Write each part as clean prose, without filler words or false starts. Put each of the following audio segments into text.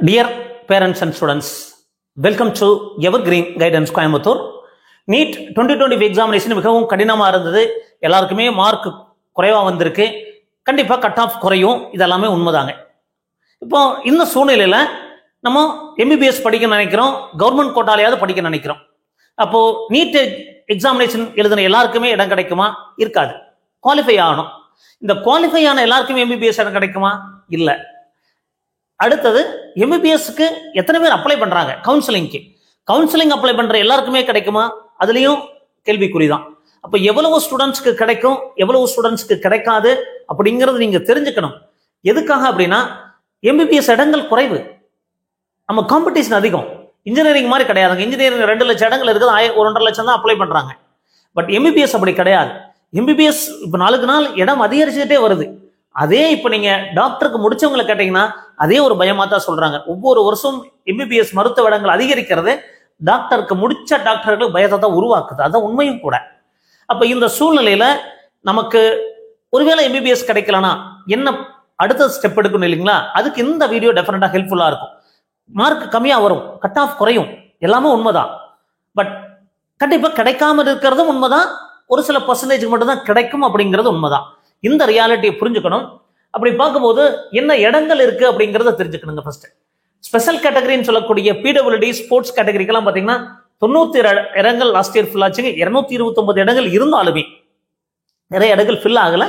Dear parents and students, welcome to Evergreen Guidance Coimbatore. NEET 2020 examination மிகவும் கடினமாக இருந்தது. எல்லாருக்குமே மார்க் குறைவாக வந்திருக்கு. கண்டிப்பாக கட் ஆஃப் குறையும். இதெல்லாமே உண்மைதாங்க. இப்போ இந்த சூழ்நிலையில் நம்ம எம்பிபிஎஸ் படிக்க நினைக்கிறோம், கவர்மெண்ட் கோட்டாலையாவது படிக்க நினைக்கிறோம். அப்போது நீட் எக்ஸாமினேஷன் எழுதின எல்லாருக்குமே இடம் கிடைக்குமா? இருக்காது. குவாலிஃபை ஆகணும். இந்த குவாலிஃபை ஆன எல்லாருக்குமே எம்பிபிஎஸ் இடம் கிடைக்குமா? இல்லை. அடுத்தது எம்பிபிஎஸ்க்கு எத்தனை பேர் அப்ளை பண்றாங்க? கவுன்சிலிங் அப்ளை பண்ற எல்லாருக்குமே கிடைக்குமா? அதுலயும் கேள்விக்குறிதான். அப்ப எவ்வளவு ஸ்டூடெண்ட்ஸ்க்கு கிடைக்கும், எவ்வளவு ஸ்டூடெண்ட்ஸ்க்கு கிடைக்காது அப்படிங்கறது நீங்க தெரிஞ்சுக்கணும். எதுக்காக அப்படின்னா எம்பிபிஎஸ் இடங்கள் குறைவு, நம்ம காம்படிஷன் அதிகம். இன்ஜினியரிங் மாதிரி கிடையாதுங்க. இன்ஜினியரிங் 2 லட்சம் இடங்கள் இருக்குது, 1.5 லட்சம் தான் அப்ளை பண்றாங்க. பட் எம்பிபிஎஸ் அப்படி கிடையாது. எம்பிபிஎஸ் இப்போ நாளுக்கு நாள் இடம் அதிகரிச்சுட்டே வருது. அதே இப்போ நீங்க டாக்டருக்கு முடிச்சவங்களை கேட்டீங்கன்னா அதே ஒரு பயமா தான் சொல்றாங்க. ஒவ்வொரு வருஷம் எம்பிபிஎஸ் மருத்துவ இடங்கள் அதிகரிக்கிறது டாக்டருக்கு முடிச்ச டாக்டர்கள் பயத்தை தான் உருவாக்குது. அதான் உண்மையும் கூட. அப்ப இந்த சூழ்நிலையில நமக்கு ஒருவேளை எம்பிபிஎஸ் கிடைக்கலனா என்ன அடுத்த ஸ்டெப் எடுக்கணும் இல்லைங்களா? அதுக்கு இந்த வீடியோ டெஃபினட்டா ஹெல்ப்ஃபுல்லா இருக்கும். மார்க் கம்மியா வரும், கட் ஆஃப் குறையும், எல்லாமே உண்மைதான். பட் கண்டிப்பா கிடைக்காம இருக்கிறதும் உண்மைதான். ஒரு சில பர்சன்டேஜ் மட்டும் தான் கிடைக்கும் அப்படிங்கிறது உண்மைதான். இந்த ரியாலிட்டியை புரிஞ்சுக்கணும். அப்படி பார்க்கும்போது என்ன இடங்கள் இருக்கு அப்படிங்கிறத தெரிஞ்சுக்கணுங்க. ஃபர்ஸ்ட் ஸ்பெஷல் கேட்டகரின்னு சொல்லக்கூடிய பிடபிள்யூடி ஸ்போர்ட்ஸ் கேட்டகரிக்கெல்லாம் பார்த்தீங்கன்னா 90 இடங்கள் லாஸ்ட் இயர் ஃபில் ஆச்சுங்க. 229 இடங்கள் இருந்தாலுமே நிறைய இடங்கள் ஃபில் ஆகல.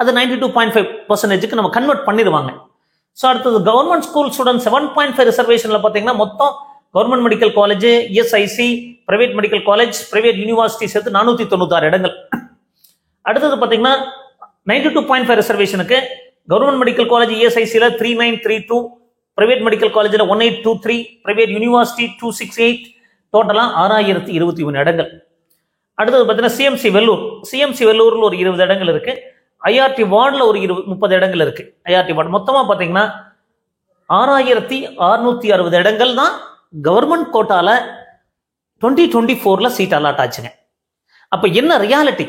அது 92.5% நம்ம கன்வெர்ட் பண்ணிடுவாங்க. ஸோ அடுத்தது கவர்மெண்ட் ஸ்கூல் ஸ்டூடெண்ட் 7.5 ரிசர்வேஷன்ல பார்த்தீங்கன்னா மொத்தம் government medical college, ESIC, private medical college, private university சேர்த்து 496 இடங்கள். அடுத்தது பார்த்தீங்கன்னா 92.5 ரிசர்வேஷனுக்கு கவர்மெண்ட் மெடிக்கல் காலேஜ் இஎஸ்ஐசியில் 3932, பிரைவேட் மெடிக்கல் காலேஜில் 1823, பிரைவேட் யூனிவர்சிட்டி 268, டோட்டலாக 6023 இடங்கள். அடுத்தது பார்த்தீங்கன்னா சிஎம்சி வெள்ளூரில் ஒரு 20 இடங்கள் இருக்கு. ஐஆர்டி வார்டில் ஒரு 30 இடங்கள் இருக்கு. ஐஆர்டி வார்டு மொத்தமாக பார்த்தீங்கன்னா 6660 இடங்கள் தான் கவர்மெண்ட் கோட்டால 2024 சீட் அலாட் ஆச்சுங்க. அப்போ என்ன ரியாலிட்டி,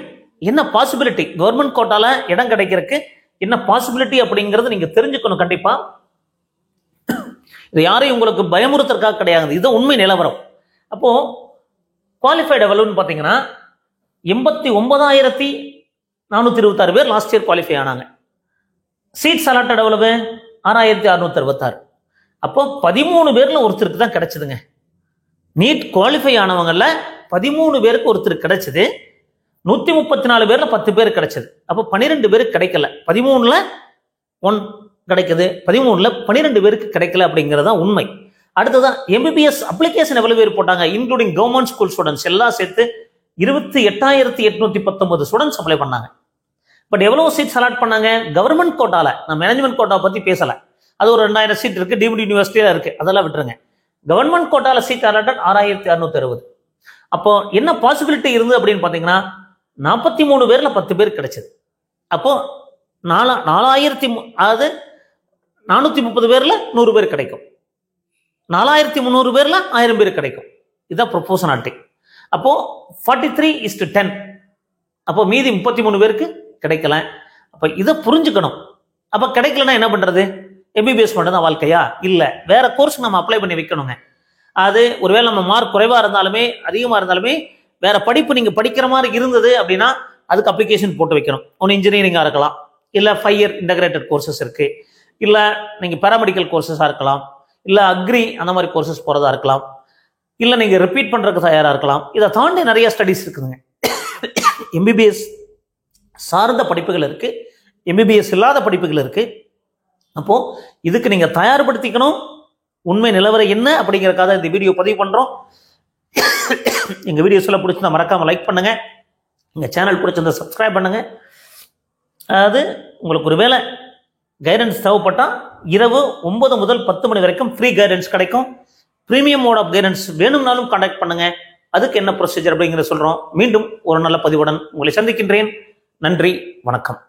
என்ன பாசிபிலிட்டி, கவர்மெண்ட் கோட்டால இடம் கிடைக்கிறதுக்கு என்ன பாசிபிலிட்டி அப்படிங்கிறது நீங்க தெரிஞ்சுக்கணும். கண்டிப்பா இது யாரையும் உங்களுக்கு பயமுறுத்துறதுக்காக கிடையாது, இது உண்மை நிலவரம். அப்போ குவாலிஃபைடு எவ்வளவுன்னு பார்த்தீங்கன்னா 89,426 பேர் லாஸ்ட் இயர் குவாலிஃபை ஆனாங்க. சீட்ஸ் அலாட்டட் எவ்வளவு? 6,666. அப்போ 13 பேர்ல ஒருத்தருக்கு தான் கிடைச்சதுங்க. நீட் குவாலிஃபை ஆனவங்கல 13 பேருக்கு ஒருத்தருக்கு கிடைச்சது. 134 பேர்ல 10 பேர் கிடைச்சது. அப்போ 12 பேருக்கு கிடைக்கல. 13ல 1 கிடைக்குது, 13ல 12 பேருக்கு கிடைக்கல அப்படிங்கிறது தான் உண்மை. அடுத்ததான் எம்பிபிஎஸ் அப்ளிகேஷன் எவ்வளவு பேர் போட்டாங்க, இன்க்ளூடிங் கவர்மெண்ட் ஸ்கூல் ஸ்டூடெண்ட்ஸ் எல்லாம் சேர்த்து 28,819 ஸ்டூடெண்ட்ஸ் அப்ளை பண்ணாங்க. பட் எவ்வளவு சீட்ஸ் அலாட் பண்ணாங்க? கவர்மெண்ட் கோட்டால, நான் மேனேஜ்மெண்ட் கோட்டாவை பத்தி பேசல. அது ஒரு 2000 சீட் இருக்கு, டீம்டு யூனிவர்சிட்டியில இருக்கு, அதெல்லாம் விட்டுருங்க. கவர்மெண்ட் கோட்டால சீட் அலாட்டட் 6660. அப்போ என்ன பாசிபிலிட்டி இருந்து அப்படின்னு பாத்தீங்கன்னா 43 பேர்ல 10 பேர் கிடைச்சது. அப்போ 430 பேர்ல 100 பேர் கிடைக்கும். 4300 பேர்ல 1000 பேர் கிடைக்கும். இதுதான் ப்ரொபோஷனாலிட்டி. அப்போ 43:10. அப்போ மீதி 33 பேருக்கு கிடைக்கல. அப்ப இதை புரிஞ்சுக்கணும். அப்ப கிடைக்கலன்னா என்ன பண்றது? எம்பிபிஎஸ் மட்டும் தான் வாழ்க்கையா? இல்ல, வேற கோர்ஸ் நம்ம அப்ளை பண்ணி வைக்கணுங்க. அது ஒருவேளை நம்ம மார்க் குறைவா இருந்தாலுமே அதிகமா இருந்தாலுமே வேற படிப்பு நீங்க படிக்கிற மாதிரி இருந்தது அப்படின்னா அதுக்கு அப்ளிகேஷன் போட்டு வைக்கணும். ஒன்று இன்ஜினியரிங்கா இருக்கலாம், இல்ல 5 இயர் இன்டகிரேட்டட் கோர்சஸ் இருக்கு, இல்ல நீங்க பேராமெடிக்கல் கோர்சஸா இருக்கலாம், இல்ல அக்ரி அந்த மாதிரி கோர்சஸ் போறதா இருக்கலாம், இல்ல நீங்க ரிப்பீட் பண்றதுக்கு தயாரா இருக்கலாம். இதை தாண்டி நிறைய ஸ்டடிஸ் இருக்குதுங்க. எம்பிபிஎஸ் சார்ந்த படிப்புகள் இருக்கு, எம்பிபிஎஸ் இல்லாத படிப்புகள் இருக்கு. அப்போ இதுக்கு நீங்க தயார்படுத்திக்கணும். உண்மை நிலவரம் என்ன அப்படிங்கறதுக்காக இந்த வீடியோ பதிவு பண்றோம். எங்க வீடியோஸ் எல்லாம் பிடிச்சிருந்தா மறக்காம லைக் பண்ணுங்க, எங்க சேனல் பிடிச்சிருந்தா சப்ஸ்கிரைப் பண்ணுங்க. அதாவது உங்களுக்கு ஒரு வேளை கைடன்ஸ் தேவைப்பட்டா இரவு 9 முதல் 10 மணி வரைக்கும் ஃப்ரீ கைடன்ஸ் கிடைக்கும். பிரீமியம் மோட் ஆஃப் கைடன்ஸ் வேணும்னாலும் கான்டாக்ட் பண்ணுங்க. அதுக்கு என்ன ப்ரொசீஜர் அப்படிங்கிறத சொல்றோம். மீண்டும் ஒரு நல்ல பதிவுடன் உங்களை சந்திக்கின்றேன். நன்றி, வணக்கம்.